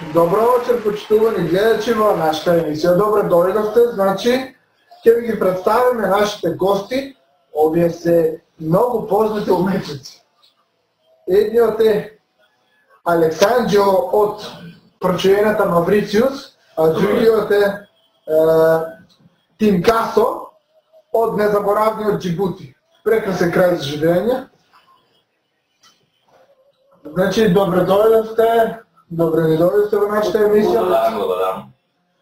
Добро вечер, почитувани гледачи в нашата емисия. Добре дойдохте, значи ќе ви ги представяме нашите гости. Овие се много познати уметници. Едниот е Александжело од прочуената Маврициус, а другиот е Тим Касо од незаборавниот Джибути. Прекрасен крај за живење. Значи, добре дојдовте. Добре ни дојдовте во нашата емисија. Благодарам.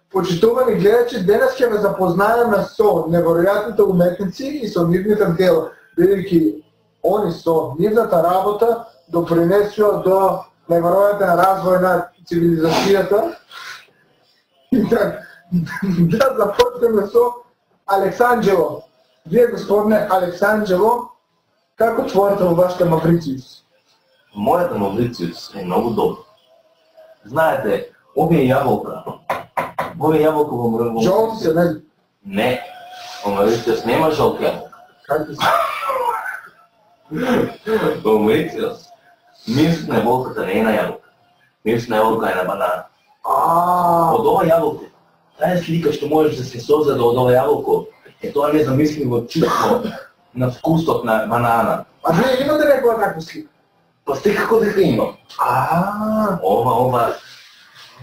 Почитувани гледачи, денес ќе ве запознаеме со неверојатните уметници и со нивните дела, бидејќи они со нивната работа допринесува до неверојатен развој на цивилизацијата. И да започнеме со Александжело. Вие, господине Александжело, како творите во вашата Маврициус? Моята Маврициус е много добра. Знаете, овие јаболка во мръвно... Жолти се, нели? Не, во Маврициус нема жолти јаболка. Како се? Во Маврициус мирсот на јаболката не е на јаболка. Мирсот на јаболка е на банана. Од ова јаболко, таа слика што можеш да се создаде од ова јаболко, е тоа незамисливо чувство на вкусот на банана. А вие имате некоја таква слика? Па секако дека имам. Ова.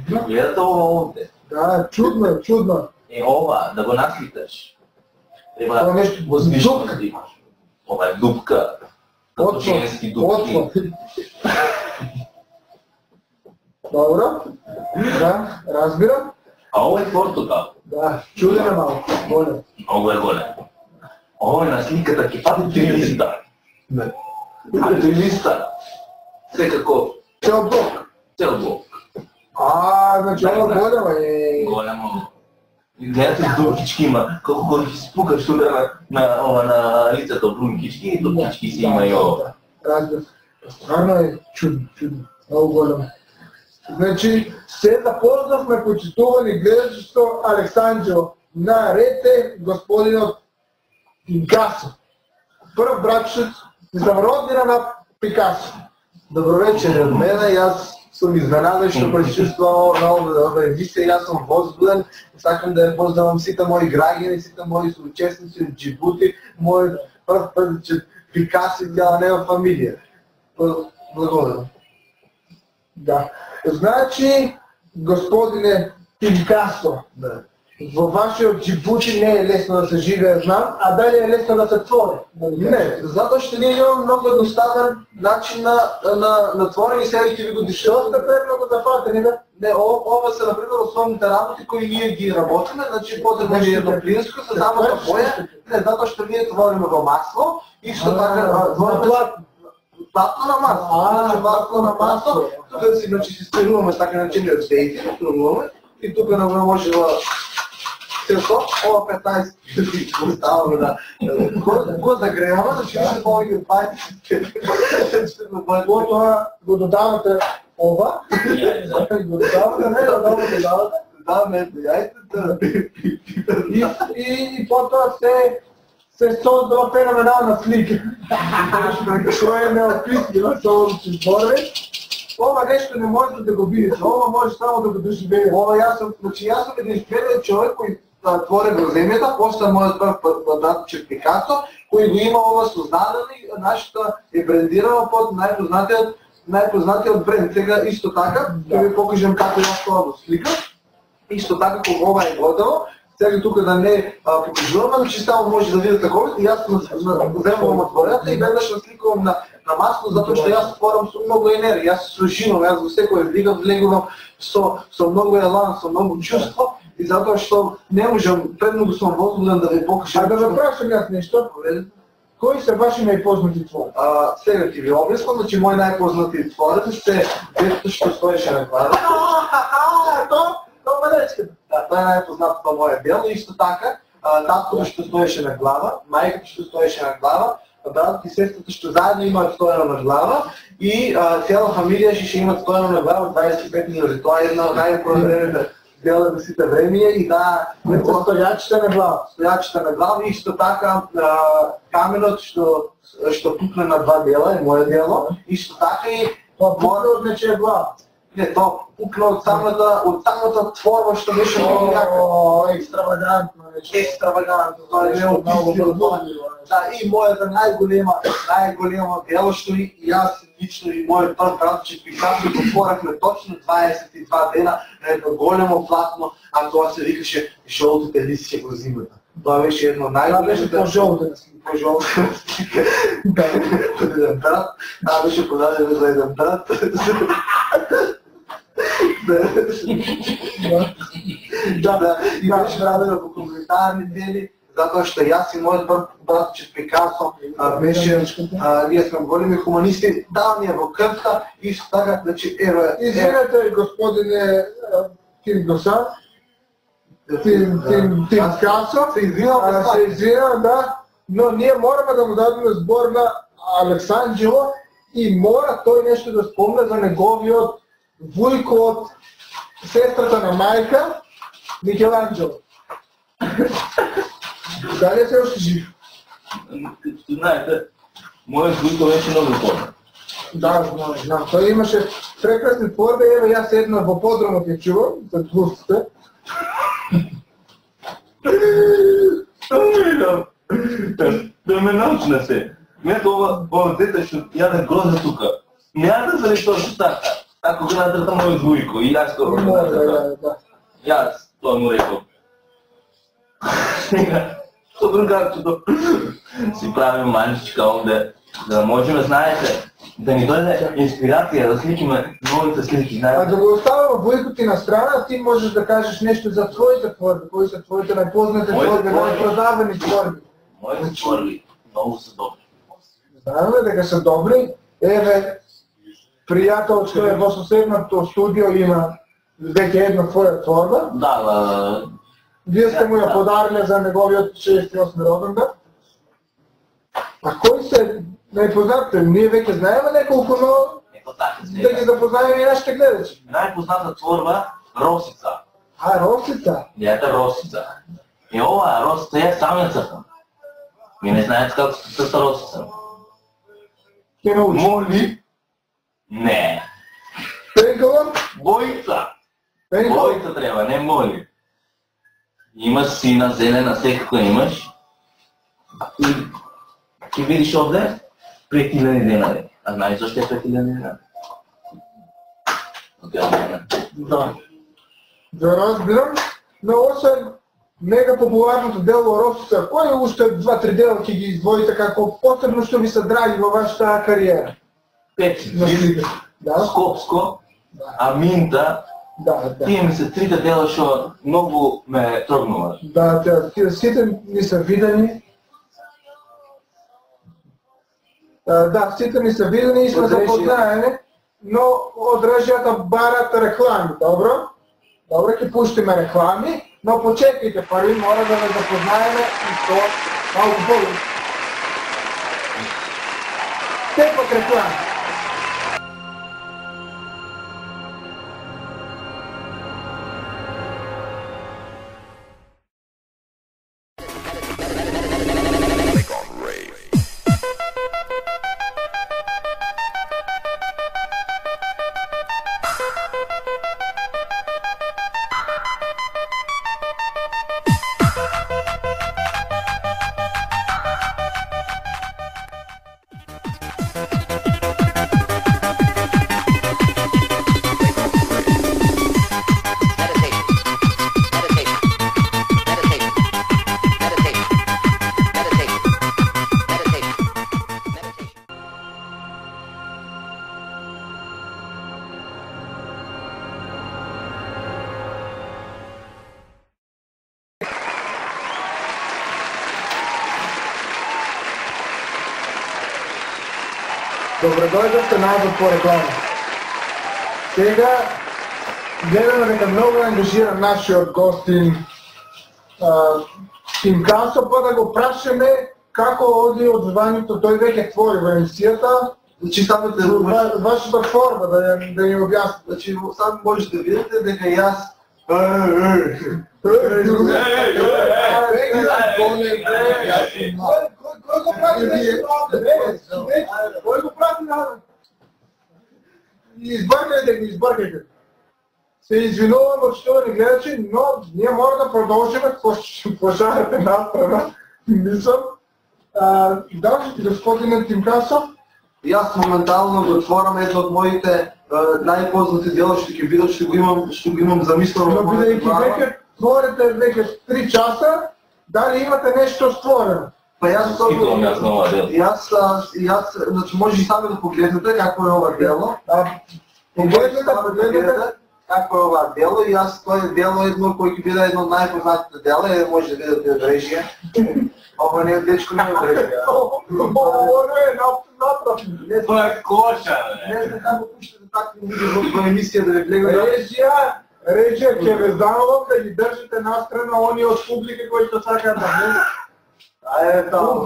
Гледате ова овде. Да, чудно, чудно. Е ова, да го насликаш. Треба Ова нещо возвишено да имаш. Ова е дупка. Като женски дупки. Добро. Да, разбирам. А ова е Португал. Да, чуден е малко. Голем. Много е голем. Ова е на сликата ќе паде 3 листа. А 3 листа. Секако. Цел блок. Цел блок. Значи ова голема е... Големо. Гледате дупкички има. Колко го ги спукаш тука на лицето брункички и дупкички си има и ова. Разбирам. Стvarno е чудно, чудно. Много големо. Значи, се запознавме почитувани гледачи со Александжело. Наред е господинот Пикасо. Прв братчет за роднина на Пикасо. Добро вечер од мене, јас сум изненадан што присуствувам на ова емисија, јас сум возбуден, сакам да ја поздравам сите мои граѓани, сите мои соучесници од Джибути, мој прв првичет Пикасо и цела нема фамилија. Благодарам. Да. Значи, господине Пикасо, во вашиот Джибути не е лесно да се живее, знам, а дали е лесно да се твори? Не, затоа што ние имаме многу едноставен начин на творење и сега ќе ви го дишам. Доста предно го зафатени, да? Не, ова се например основните работи кои ние ги работиме, значи потребно е едно плинско со самата боја, не, затоа што ние твориме во масло и што така твориме платно на масло. Значи масло на масло, тука си стрелуваме така начинени стејци, стрелуваме и тука не може да ова 15 го ставаме да го загреваме, значи се повеќе од 20. Потоа го додавате ова, го додавате, не да додавате. Додаваме јајцата И потоа се создава феноменална слика. Кој е неописливо со овој зборови. Ова нешто не може да го видите, ова може само да го доживее. Ова јас сум еден изгледен човек кој твори во земјата, после мојот прв братчет Пикасо, кој го има ова создадено и нашата е брендирана под најпознатиот бренд. Сега исто така, ќе ви покажам како јас тоа го сликам. Исто така како ова е готово. Сега тука да не покажуваме, но че само може да видите како и јас земувам од творењата и веднаш насликувам на масло, затоа што јас творам со многу енергија, јас се сушивам, јас во секој вдигам, влегувам со многу елан, со многу чувство и затоа што не можам, предмногу сум возбуден да ви покажам. А да ве прашам јас нешто, кои се ваши најпознати твори? Сега ќе ви објаснам, значи мои најпознати твори се детето што стоеше на глава. Тоа рече. Тоа е најпознатото моје дело, исто така, таткото што стоеше на глава, мајката што стоеше на глава, братот и сестрата што заедно имаат стоено на глава и цела фамилија ќе имат стоено на глава 25 минути. Тоа е една од најпроверените дела на сите времиња и да стојачите на глава. Стојачите на глава и исто така каменот што пукна на два дела е моје дело, исто така и Тоа пукна од нечија глава. Не, то пукна от самата творба, що беше много яка. Екстравагантно нещо. Екстравагантно, това е много бързо. Да, и моята най-голема дело, що и аз лично и моят брат, че Пикасо отворахме точно 22 дена на едно големо платно, а това се викаше жълтите листия по зимата. Това беше едно най-големото. Това беше по-жълто. По-жълто. Да, един брат. Това беше подадено за един брат. Да, и беше правено по коментарни дели, затоа што јас и мојот брат Пикасо беше, ние сме големи хуманисти, дал ни е во крвта и што така, значи, ева... Извинете, господине Тиндоса, Тимкасо, се извинам, да, но ние мораме да му дадем збор на Александжело и мора той нещо да спомня за неговиот вуйко от сестрата на майка, Микеланджело. Дали е се още жив? Знаете, моят вуйко беше много хора. Да, знам. Той имаше прекрасни творби, ева аз седна во подромот я чувам, за двустите. Да ме научна се. Мето ова дете што јаде гроза тука. Няма да се точно така. Ако гледате мојот вуйко и јас го гледате. Јас тоа му рекол. Со другарчето си правим маничка онде, да можеме, знаете, да ни дойде инспирација, да сликиме новите слики. А да го оставам вуйко ти на страна, ти можеш да кажеш нещо за твоите творби, кои са твоите най-познати творби, най-продавани творби. Моите творби много са добри. Знаем ли дека са добри? Еве, приятел, што е во соседното студио има веќе една твоја творба. Да, Вие сте му ја подарили за неговиот 68 родендан. А кои се најпознатите? Ние веќе знаеме неколку, но да ги запознаеме и нашите гледачи. Најпозната творба Росица. А, Росица? Дете Росица. И ова Росица е самецата. Ми не знаете како се црта Росица. Ке научи. Моли? Не. Пенкалон? Бојца. Пенкалон? Бојца треба, не моли. Имаш сина, зелена, секако имаш. И ти видиш овде 5000 денари. А знаеш зашто е 5000 денари? Да. Да разбирам, но освен мега популарното дело Росица, кои уште 2-3 дела ќе ги издвоите како посебно што ви се драги во вашата кариера? Пеци, Скопско, Аминта, тие ми се трите дела што многу ме трогнува. Да, тие сите ни се видени. Да, сите ни се видени и сме запознаени, но од режијата барат реклами, добро? Добро, ќе пуштиме реклами, но почекайте, пари мора да ме запознаеме и то малку повеќе. Те пак реклами. Добре дојдовте назад по реклама. Сега гледаме дека многу ангажиран нашиот гостин Тимкасо, па да го прашаме како оди од звањето, тој веќе твори во емисијата. Значи самата вашата форма да ни објасни. Значи сам можете да видите дека јас Кој го прати на? избъркайте. Се извинувам, почитувани гледачи, но ние може да продължим, какво ще една страна. Мисъл. Да, господин Тимкасов. И аз моментално да отворям ето от моите най-познати дела, ще ги видя, ще го имам замислено. Но бидейки веќе творите веќе 3 часа, дали имате нещо створено? Па и аз, значи може и сами да погледнете какво е ова дело. Погледнете какво е ова дело и аз това дело е едно, което биде едно от най-познатите дела, може да видите от режия. Ова не е дечко, не е от режия. Това е коша, не знам как го пущате такви видео в емисия да ви гледам. Режия, ќе ве замолам да ги држите настрана они од публика кои што сакаат да влезат.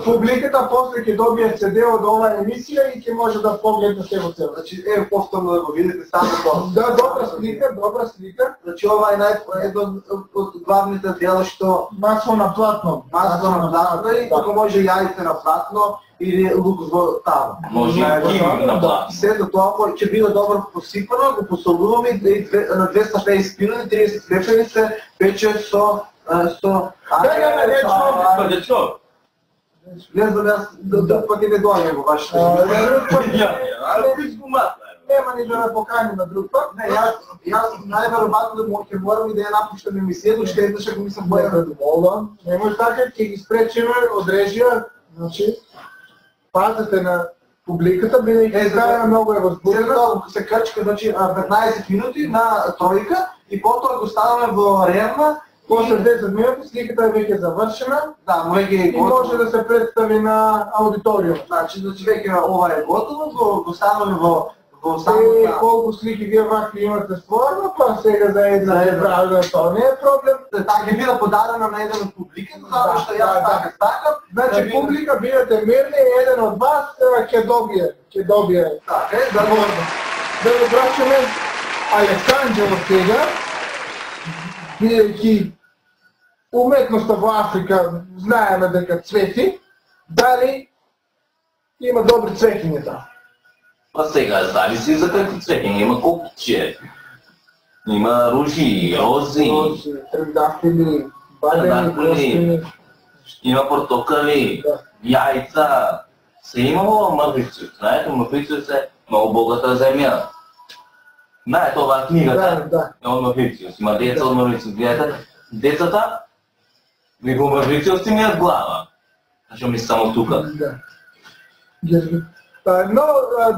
Публиката после ќе добие CD од оваа емисија и ќе може да погледне себе цел. Значи повторно да го видите само тоа. Да, добра слика. Значи ова е едно од главните дела што масло на платно. И тука може јајце на платно или лук во таво. Може и киви на платно. Сето тоа ќе биде добро посипано, го посолуваме и на 250 минути, 30 степени се пече со не знам, аз друг път и не дойдем во вашите. Нема ни да ме поканим на друг път. Не, аз най-вероятно да ќе морам и да ја напуштам емисијата, уште еднаш ако ми се боја. Не може така, ќе ги спречиме од режија, значи пазете на публиката, бидејќи таа многу е возбудена. Се крчка, значи 15 минути на тројка и потоа го ставаме во рема. После 10 минути сликата е веќе завршена, и може да се представи на аудиториум. Значи веќе ова е готово, го ставаме во самото. Колку слики вие вакви имате стварно, па сега за една е правилно, тоа не е проблем. Така ќе биде подарена на еден од публиката, затоа што јас така стакам. Значи публика, бидете мирни, еден од вас ќе добие. Така е, да го прашаме Алексанџело сега, бидејќи уметноста во Африка знаеме дека цвети, дали има добри цветиња таа? Па сега зависи за какви цветиња, има копче, има ружи, рози, трендафили, бадени, гостини, има портокали, јајца, се имало Маврициус. Знаете, Маврициус е много богата земја. Знаете ова книгата од Маврициус, има деца од Маврициус, гледате, децата ми го Маврициус ти ми е глава, зашто ми само тука. Но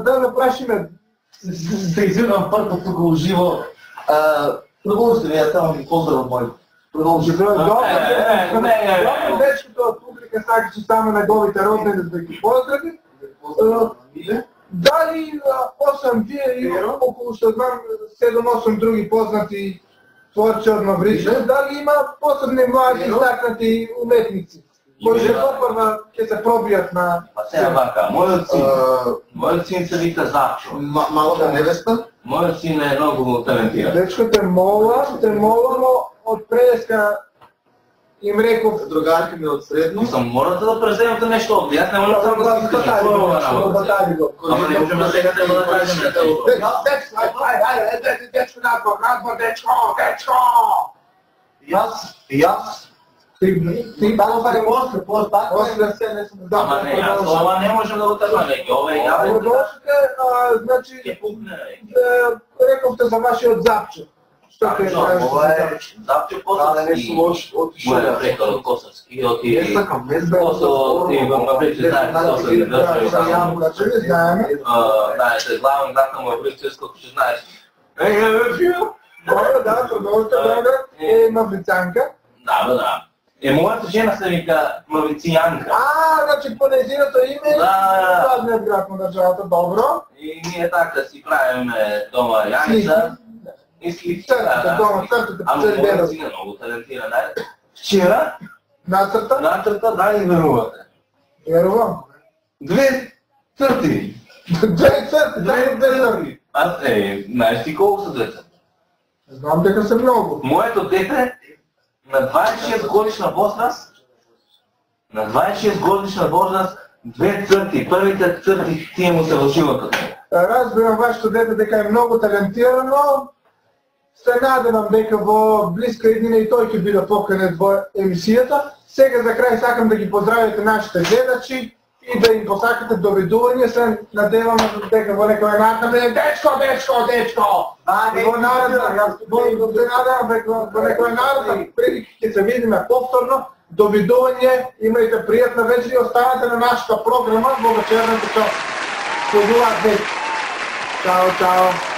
да напрашиме, се извинувам първо тук уживо. Продължите ли, аз само ви поздрав мој. Продължите ли, дечкото от публика сака, че стаме неговите роднини да ги поздрави. Дали 8 вие и около, ще знам, 7-8 други познати творци от Маврициус, дали има посебни млади изтакнати уметници? Може попърва, ќе се пробият на... Па сега вака, мојот син се вика Запчо. Малата невеста? Мојот син е много талентиран. Дечко те мола, но од преска им реков... Другарки ми од средно. Сам морате да преземете нещо от јас не можам само да си кажа това работа. Ама не можем да сега треба да кажем нещо. Дечко на дечко! И аз Ти бано пари после да се не съм дал. Ама не, аз ова не можем да го тръгнем. Ова е явно. Продължите, значи, рековте за вашиот Запчо. Запчо Косовски. Моја прекор од Косовски. Оти во Маврициус, знаете, знаете, главен град на Маврициус, како ще знаеш. Да, продължите, е Маврицанка. Да. Моята жена се вика Маврициянка. Значи по нейното име е главният град на държавата, добро. И ние така си правиме дома яйца и слив. Църквата Ама моята сина е много талентирана. Вчера нацърта, да, и верувате. Верувам. 2 църти. 2 църти? Знаеш ти колко са 2 църти? Знам дека са много. Моето дете на 26 годишна възраст, 2 църти, първите църти тия му се вължива като. Разбирам вашето дете дека е много талентирано. Се надевам дека во близка еднина и тој ќе биде поканет во емисијата. Сега за крај сакам да ги поздравите нашите гледачи и да им посакате довидување. Се надевам дека во некоја наредна дечко! Во некоја наредна прилика ќе се видиме повторно. Довидување, имајте пријатна вечер и останете на нашата програма во вечерната час. Чао, чао!